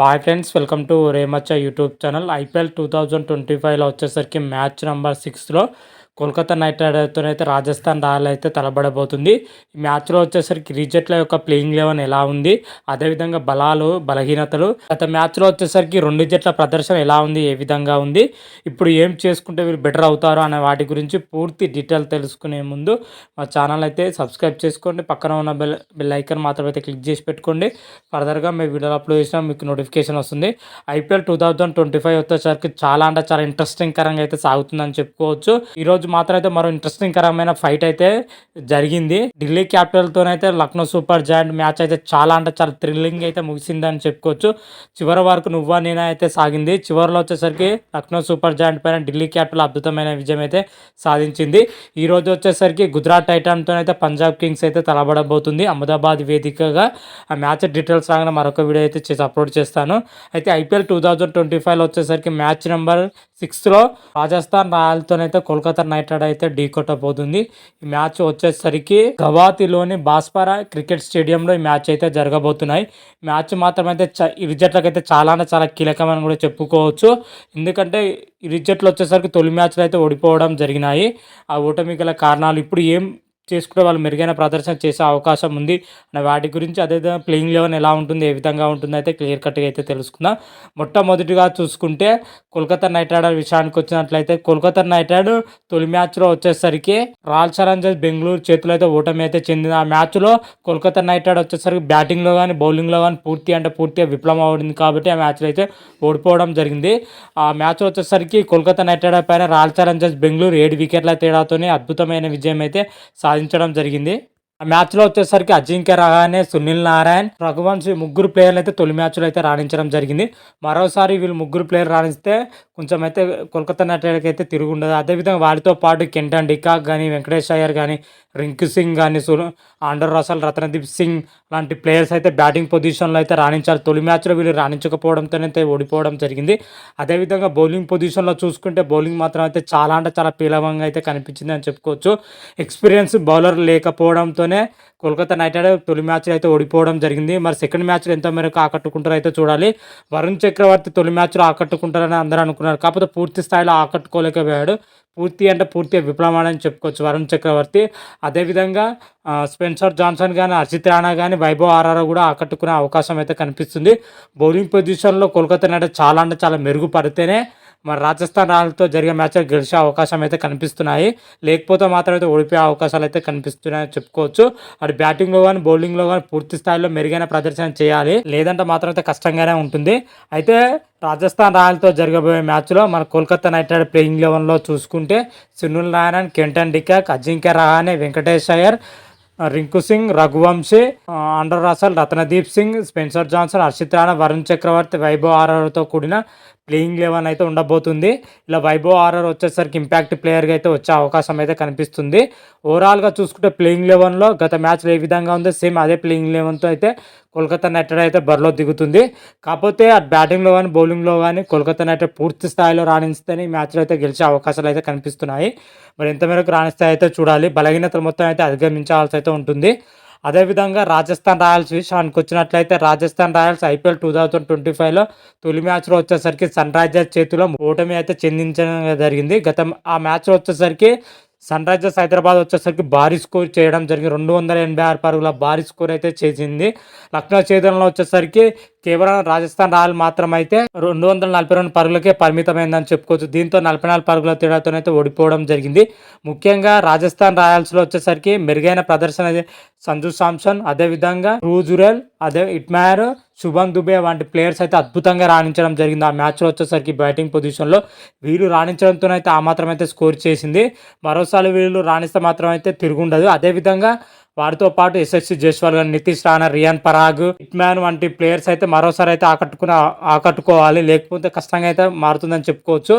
Hi friends, welcome to రేమచ్చ YouTube channel. IPL 2025లో వచ్చేసరికి మ్యాచ్ నెంబర్ 6లో కోల్కతా నైట్ రైడర్స్తో అయితే రాజస్థాన్ రాయల్ అయితే తలబడబోతుంది. ఈ మ్యాచ్లో వచ్చేసరికి రీజెట్ల యొక్క ప్లేయింగ్ 11 ఎలా ఉంది, అదేవిధంగా బలాలు బలహీనతలు, గత మ్యాచ్లో వచ్చేసరికి రెండు జట్ల ప్రదర్శన ఎలా ఉంది, ఏ విధంగా ఉంది, ఇప్పుడు ఏం చేసుకుంటే వీళ్ళు బెటర్ అవుతారు అనే వాటి గురించి పూర్తి డీటెయిల్ తెలుసుకునే ముందు మా ఛానల్ అయితే సబ్స్క్రైబ్ చేసుకోండి. పక్కన ఉన్న బెల్ ఐకాన్ మాత్రం అయితే క్లిక్ చేసి పెట్టుకోండి. ఫర్దర్గా మేము వీడియోలు అప్లోడ్ చేసినా మీకు నోటిఫికేషన్ వస్తుంది. ఐపీఎల్ 2025 వచ్చేసరికి చాలా అంటే చాలా ఇంట్రెస్టింగ్ కరంగా అయితే సాగుతుందని చెప్పుకోవచ్చు. ఈరోజు మాత్రం అయితే మరో ఇంట్రెస్టింగ్ కరమైన ఫైట్ అయితే జరిగింది. ఢిల్లీ క్యాపిటల్తోనైతే లక్నో సూపర్ జాయింట్ మ్యాచ్ అయితే చాలా అంటే చాలా థ్రిల్లింగ్ అయితే ముగిసిందని చెప్పుకోవచ్చు. చివరి వరకు నువ్వా నేనా అయితే సాగింది. చివరిలో వచ్చేసరికి లక్నో సూపర్ జాయింట్ పైన ఢిల్లీ క్యాపిటల్ అద్భుతమైన విజయం అయితే సాధించింది. ఈ రోజు వచ్చేసరికి గుజరాత్ టైటాన్తో అయితే పంజాబ్ కింగ్స్ అయితే తలబడబోతుంది అహ్మదాబాద్ వేదికగా. ఆ మ్యాచ్ డీటెయిల్స్ రాగానే మరొక వీడియో అయితే చేసి అప్లోడ్ చేస్తాను. అయితే ఐపీఎల్ 2025లో వచ్చేసరికి మ్యాచ్ నెంబర్ 6లో రాజస్థాన్ రాయల్తోనైతే కోల్కతా నైట్ రైడర్ అయితే ఢీ కొట్టబోతుంది. ఈ మ్యాచ్ వచ్చేసరికి గవాతిలోని బాస్పారా క్రికెట్ స్టేడియంలో ఈ మ్యాచ్ అయితే జరగబోతున్నాయి. మ్యాచ్ మాత్రం అయితే ఇరు జట్లకైతే చాలా అంటే చాలా కీలకమని కూడా చెప్పుకోవచ్చు. ఎందుకంటే ఇరు జట్లు వచ్చేసరికి తొలి మ్యాచ్లో అయితే ఓడిపోవడం జరిగినాయి. ఆ ఓటమి గల కారణాలు ఇప్పుడు ఏం చేసుకుంటే వాళ్ళు మెరుగైన ప్రదర్శన చేసే అవకాశం ఉంది అనే వాటి గురించి, అదేవిధంగా ప్లేయింగ్ 11 ఎలా ఉంటుంది, ఏ విధంగా ఉంటుంది అయితే క్లియర్ కట్గా అయితే తెలుసుకుందాం. మొట్టమొదటిగా చూసుకుంటే కోల్కతా నైట్ రైడర్ విషయానికి వచ్చినట్లయితే కోల్కతా నైట్ రైడర్ తొలి మ్యాచ్లో వచ్చేసరికి రాయల్ ఛాలెంజర్స్ బెంగళూరు చేతిలో అయితే ఓటమి అయితే చెందింది. ఆ మ్యాచ్లో కోల్కతా నైట్ రైడర్ వచ్చేసరికి బ్యాటింగ్లో కానీ బౌలింగ్లో కానీ పూర్తిగా విఫలం అవ్వడింది కాబట్టి ఆ మ్యాచ్లో అయితే ఓడిపోవడం జరిగింది. ఆ మ్యాచ్లో వచ్చేసరికి కోల్కతా నైట్ రైడర్ పైన రాయల్ ఛాలెంజర్స్ బెంగళూరు 7 వికెట్ల తేడాతోనే అద్భుతమైన విజయం అయితే సాధించడం జరిగింది. ఆ మ్యాచ్లో వచ్చేసరికి అజింక్య రహానే, సునీల్ నారాయణ్, రఘువంశీ ముగ్గురు ప్లేయర్లు అయితే తొలి మ్యాచ్లో అయితే రాణించడం జరిగింది. మరోసారి వీళ్ళు ముగ్గురు ప్లేయర్ రాణిస్తే కొంచెం అయితే కోల్కతా నైట్ రైడర్కి అయితే తిరుగుండదు. అదేవిధంగా వారితో పాటు కెంటన్ డికాక్ కానీ, వెంకటేష్ అయ్యర్ కానీ, రింకు సింగ్ కానీ, ఆండర్ రసల్, రతనదీప్ సింగ్ లాంటి ప్లేయర్స్ అయితే బ్యాటింగ్ పొజిషన్లో అయితే రాణించారు. తొలి మ్యాచ్లో వీళ్ళు రాణించకపోవడంతోనైతే ఓడిపోవడం జరిగింది. అదేవిధంగా బౌలింగ్ పొజిషన్లో చూసుకుంటే బౌలింగ్ మాత్రం అయితే చాలా అంటే చాలా పీలవంగా అయితే కనిపించింది అని చెప్పుకోవచ్చు. ఎక్స్పీరియన్స్ బౌలర్ లేకపోవడంతోనే కోల్కతా నైట్ రైడర్ తొలి మ్యాచ్లో అయితే ఓడిపోవడం జరిగింది. మరి సెకండ్ మ్యాచ్లో ఎంత మేరకు ఆకట్టుకుంటారో అయితే చూడాలి. వరుణ్ చక్రవర్తి తొలి మ్యాచ్లో ఆకట్టుకుంటారని అందరూ అనుకున్నారు, కాకపోతే పూర్తి స్థాయిలో ఆకట్టుకోలేకపోయాడు. పూర్తిగా విఫలమని చెప్పుకోవచ్చు వరుణ్ చక్రవర్తి. అదేవిధంగా స్పెన్సర్ జాన్సన్ కానీ, హర్షిత్ రాణా కానీ, వైభవ్ ఆర్ఆర్ కూడా ఆకట్టుకునే అవకాశం అయితే కనిపిస్తుంది. బౌలింగ్ పొజిషన్లో కోల్కతా నైట్ రైడర్ చాలా అంటే చాలా మెరుగుపడితేనే మరి రాజస్థాన్ రాయల్తో జరిగే మ్యాచ్లో గెలిచే అవకాశం అయితే కనిపిస్తున్నాయి. లేకపోతే మాత్రం అయితే ఓడిపోయే అవకాశాలు అయితే కనిపిస్తున్నాయని చెప్పుకోవచ్చు. అటు బ్యాటింగ్లో కానీ బౌలింగ్లో కానీ పూర్తి స్థాయిలో మెరుగైన ప్రదర్శన చేయాలి, లేదంటే మాత్రం అయితే కష్టంగానే ఉంటుంది. అయితే రాజస్థాన్ రాయల్తో జరగబోయే మ్యాచ్లో మన కోల్కతా నైట్ రైడర్ ప్లేయింగ్ 11లో చూసుకుంటే Sunil Narine, Quinton de Kock, Ajinkya Rahane, Venkatesh Iyer, Rinku Singh, Raghuvanshi, Andre Russell, Ratandeep Singh, Spencer Johnson, Harshit Rana, Varun Chakravarthy, Vaibhav ఆర్ఆర్తో కూడిన ప్లేయింగ్ 11 అయితే ఉండబోతుంది. ఇలా వైభవ్ ఆర్ఆర్ వచ్చేసరికి ఇంపాక్ట్ ప్లేయర్గా అయితే వచ్చే అవకాశం అయితే కనిపిస్తుంది. ఓవరాల్గా చూసుకుంటే ప్లేయింగ్ 11లో గత మ్యాచ్లో ఏ విధంగా ఉందో సేమ్ అదే ప్లేయింగ్ 11తో అయితే కోల్కతా నైట్ రైడర్ అయితే బరిలో దిగుతుంది. కాకపోతే అటు బ్యాటింగ్లో కానీ బౌలింగ్లో కానీ కోల్కతా నైట్ రైడర్ పూర్తి స్థాయిలో రాణిస్తేనే ఈ మ్యాచ్లో అయితే గెలిచే అవకాశాలు అయితే కనిపిస్తున్నాయి. మరి ఎంత మేరకు రాణిస్తే అయితే చూడాలి. బలహీనతలు మొత్తం అయితే అధిగమించాల్సి అయితే ఉంటుంది. అదేవిధంగా రాజస్థాన్ రాయల్స్ విషయానికి వచ్చినట్లయితే రాజస్థాన్ రాయల్స్ ఐపీఎల్ 2025లో తొలి మ్యాచ్లో వచ్చేసరికి సన్ రైజర్స్ చేతిలో ఓటమి అయితే చెందించడం జరిగింది. ఆ మ్యాచ్లో వచ్చేసరికి సన్ రైజర్స్ హైదరాబాద్ వచ్చేసరికి భారీ స్కోర్ చేయడం జరిగింది. 286 పరుగుల భారీ స్కోర్ అయితే చేసింది. లక్నో చేతుల్లో వచ్చేసరికి కేవలం రాజస్థాన్ రాయల్ మాత్రం అయితే 242 పరుగులకే పరిమితమైందని చెప్పుకోవచ్చు. దీంతో 44 పరుగుల తేడాతోనైతే ఓడిపోవడం జరిగింది. ముఖ్యంగా రాజస్థాన్ రాయల్స్లో వచ్చేసరికి మెరుగైన ప్రదర్శన సంజు శాంసన్, అదేవిధంగా రూజురెల్, ఇట్మాయర్, శుభన్ దుబే వంటి ప్లేయర్స్ అయితే అద్భుతంగా రాణించడం జరిగింది. ఆ మ్యాచ్లో వచ్చేసరికి బ్యాటింగ్ పొజిషన్లో వీళ్ళు రాణించడంతోనైతే ఆ మాత్రం అయితే స్కోర్ చేసింది. మరోసారి వీళ్ళు రాణిస్తే మాత్రం అయితే తిరుగుండదు. అదేవిధంగా వారితో పాటు ఎస్ఎస్సి జైస్వాల్ కానీ, నితీష్ రాణా, రియాన్ పరాగ్, హిట్మ్యాన్ వంటి ప్లేయర్స్ అయితే మరోసారి అయితే ఆకట్టుకోవాలి, లేకపోతే కష్టంగా అయితే మారుతుందని చెప్పుకోవచ్చు.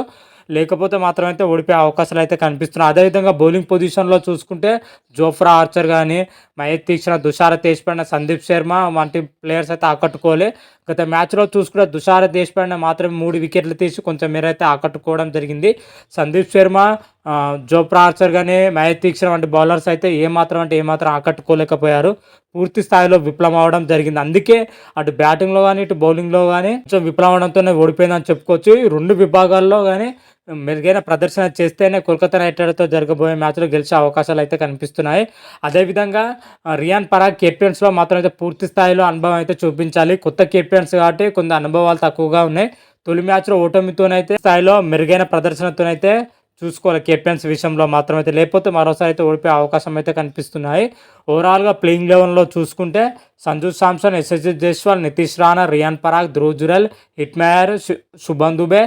లేకపోతే మాత్రం అయితే ఓడిపోయే అవకాశాలు అయితే కనిపిస్తున్నాయి. అదేవిధంగా బౌలింగ్ పొజిషన్లో చూసుకుంటే జోఫ్రా ఆర్చర్ కానీ, మహేష్ తీక్షణ, తుషార తేజ్పాండే, సందీప్ శర్మ వంటి ప్లేయర్స్ అయితే ఆకట్టుకోవాలి. గత మ్యాచ్లో చూసుకుంటే తుషార దేశపాండే మాత్రమే 3 వికెట్లు తీసి కొంచెం మేరైతే ఆకట్టుకోవడం జరిగింది. సందీప్ శర్మ, జోఫ్రా ఆర్చర్ కానీ మహేష్ దీక్షిత్ వంటి బౌలర్స్ అయితే ఏమాత్రం ఆకట్టుకోలేకపోయారు. పూర్తి స్థాయిలో విఫలం అవడం జరిగింది. అందుకే అటు బ్యాటింగ్లో కానీ ఇటు బౌలింగ్లో కానీ కొంచెం విఫలం అవడంతోనే ఓడిపోయిందని చెప్పుకోవచ్చు. ఈ 2 విభాగాల్లో కానీ మెరుగైన ప్రదర్శన చేస్తేనే కోల్కతా నైట్ రైడర్స్తో జరగబోయే మ్యాచ్లో గెలిచే అవకాశాలు అయితే కనిపిస్తున్నాయి. అదేవిధంగా రియాన్ పరాగ్ కెప్టెన్స్లో మాత్రం అయితే పూర్తి స్థాయిలో అనుభవం అయితే చూపించాలి. కొత్త కెప్టెన్స్ కాబట్టి కొన్ని అనుభవాలు తక్కువగా ఉన్నాయి. తొలి మ్యాచ్లో ఓటమితోనైతే స్థాయిలో మెరుగైన ప్రదర్శనతోనైతే చూసుకోవాలి కెప్టెన్స్ విషయంలో మాత్రం అయితే, లేకపోతే మరోసారి అయితే ఓడిపోయే అవకాశం అయితే కనిపిస్తున్నాయి. ఓవరాల్గా ప్లేయింగ్ లెవెన్లో చూసుకుంటే Sanju Samson, Yashasvi Jaiswal, Nitish Rana, Riyan Parag, Dhruv Jurel, Hetmyer, Shubham Dube,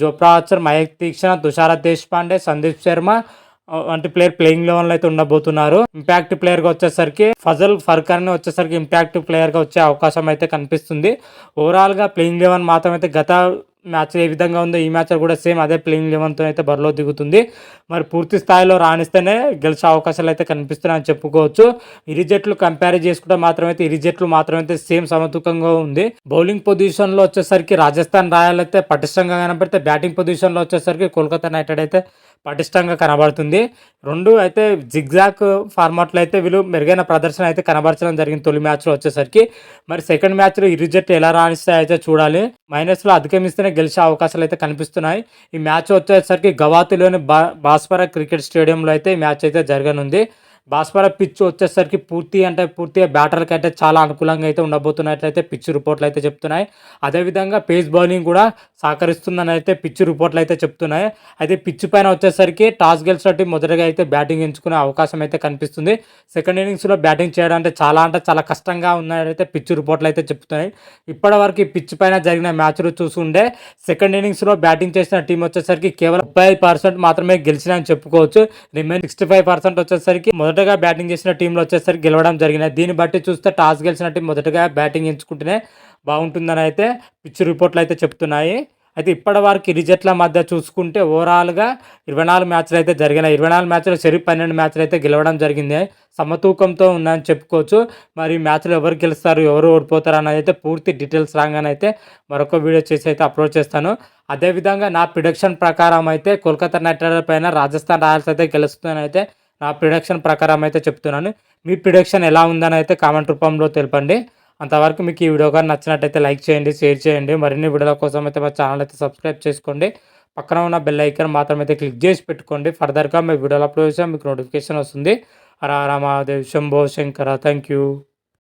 Jofra Archer, Mahesh Dikshit, Tushar Deshpande, Sandeep Sharma వంటి ప్లేయింగ్ లెవెన్లో అయితే ఉండబోతున్నారు. ఇంపాక్ట్ ప్లేయర్గా వచ్చేసరికి ఫజల్ ఫర్ఖాన్ వచ్చేసరికి ఇంపాక్ట్ ప్లేయర్గా వచ్చే అవకాశం అయితే కనిపిస్తుంది. ఓవరాల్గా ప్లేయింగ్ లెవెన్ మాత్రం అయితే గత మ్యాచ్ ఏ విధంగా ఉందో ఈ మ్యాచ్ కూడా సేమ్ అదే ప్లేయింగ్ లెవెన్తో అయితే బరిలో దిగుతుంది. మరి పూర్తి స్థాయిలో రాణిస్తేనే గెలిచే అవకాశాలు అయితే కనిపిస్తున్నాయని చెప్పుకోవచ్చు. ఇరు జట్లు కంపేర్ చేసుకుంటే మాత్రమైతే ఇరు జట్లు మాత్రమైతే సేమ్ సమతూకంగా ఉంది. బౌలింగ్ పొజిషన్లో వచ్చేసరికి రాజస్థాన్ రాయల్ అయితే పటిష్టంగా కనబడితే, బ్యాటింగ్ పొజిషన్లో వచ్చేసరికి కోల్కతా నైట్ రైడర్స్ అయితే పటిష్టంగా కనబడుతుంది. రెండు అయితే జిగ్జాక్ ఫార్మాట్లో అయితే వీళ్ళు మెరుగైన ప్రదర్శన అయితే కనబరచడం జరిగింది తొలి మ్యాచ్లో వచ్చేసరికి. మరి సెకండ్ మ్యాచ్లో ఇరు జట్లు ఎలా రాణిస్తాయో అయితే చూడాలి. మైనస్లో అధిగమిస్తేనే గెలిచే అవకాశాలు అయితే కనిపిస్తున్నాయి. ఈ మ్యాచ్ వచ్చేసరికి గవాతిలోని బాస్పరా క్రికెట్ స్టేడియంలో అయితే ఈ మ్యాచ్ అయితే జరగనుంది. బాస్పరా పిచ్ వచ్చేసరికి పూర్తిగా బ్యాటర్లకి అయితే చాలా అనుకూలంగా అయితే ఉండబోతున్నట్లయితే పిచ్ రిపోర్ట్లు అయితే చెప్తున్నాయి. అదేవిధంగా పేస్ బౌలింగ్ కూడా సహకరిస్తుందని అయితే పిచ్ రిపోర్ట్లు అయితే చెప్తున్నాయి. అయితే పిచ్ పైన వచ్చేసరికి టాస్ గెలిచిన టీం మొదటగా అయితే బ్యాటింగ్ ఎంచుకునే అవకాశం అయితే కనిపిస్తుంది. సెకండ్ ఇన్నింగ్స్లో బ్యాటింగ్ చేయడం అంటే చాలా కష్టంగా ఉన్నదైతే పిచ్ రిపోర్ట్లు అయితే చెప్తున్నాయి. ఇప్పటివరకు ఈ పిచ్ పైన జరిగిన మ్యాచ్లు చూసుంటే సెకండ్ ఇన్నింగ్స్లో బ్యాటింగ్ చేసిన టీం వచ్చేసరికి కేవలం 35% మాత్రమే గెలిచినని చెప్పుకోవచ్చు. రిమైన్ 65% వచ్చేసరికి మొదటగా బ్యాటింగ్ చేసిన టీంలో వచ్చేసరికి గెలవడం జరిగినాయి. దీన్ని బట్టి చూస్తే టాస్ గెలిచిన టీం మొదటగా బ్యాటింగ్ ఎంచుకుంటేనే బాగుంటుందని అయితే పిచ్ రిపోర్ట్లు అయితే చెప్తున్నాయి. అయితే ఇప్పటి వరకు ఇరు జట్ల మధ్య చూసుకుంటే ఓవరాల్గా 24 మ్యాచ్లు అయితే జరిగినాయి. 24 మ్యాచ్లు చెరి 12 మ్యాచ్లు అయితే గెలవడం జరిగింది. సమతూకంతో ఉందని చెప్పుకోవచ్చు. మరి మ్యాచ్లు ఎవరు గెలుస్తారు, ఎవరు ఓడిపోతారు అన్నది అయితే పూర్తి డీటెయిల్స్ రాగానే అయితే మరొక వీడియో చేసి అయితే అప్లోడ్ చేస్తాను. అదేవిధంగా నా ప్రిడిక్షన్ ప్రకారం అయితే కోల్కతా నైట్ రైడర్స్ పైన రాజస్థాన్ రాయల్స్ అయితే గెలుస్తుందని అయితే నా ప్రిడిక్షన్ ప్రకారం అయితే చెప్తున్నాను. మీ ప్రిడిక్షన్ ఎలా ఉందని అయితే కామెంట్ రూపంలో తెలపండి. అంతవరకు మీకు ఈ వీడియో కానీ నచ్చినట్టయితే లైక్ చేయండి, షేర్ చేయండి. మరిన్ని వీడియోల కోసం అయితే మా ఛానల్ అయితే సబ్స్క్రైబ్ చేసుకోండి. పక్కన ఉన్న బెల్ ఐకాన్ మాత్రం అయితే క్లిక్ చేసి పెట్టుకోండి. ఫర్దర్గా మీ వీడియోలు అప్లోడ్ చేస్తే మీకు నోటిఫికేషన్ వస్తుంది. హర హర మహాదేవ్, శంభో శంకర. Thank you.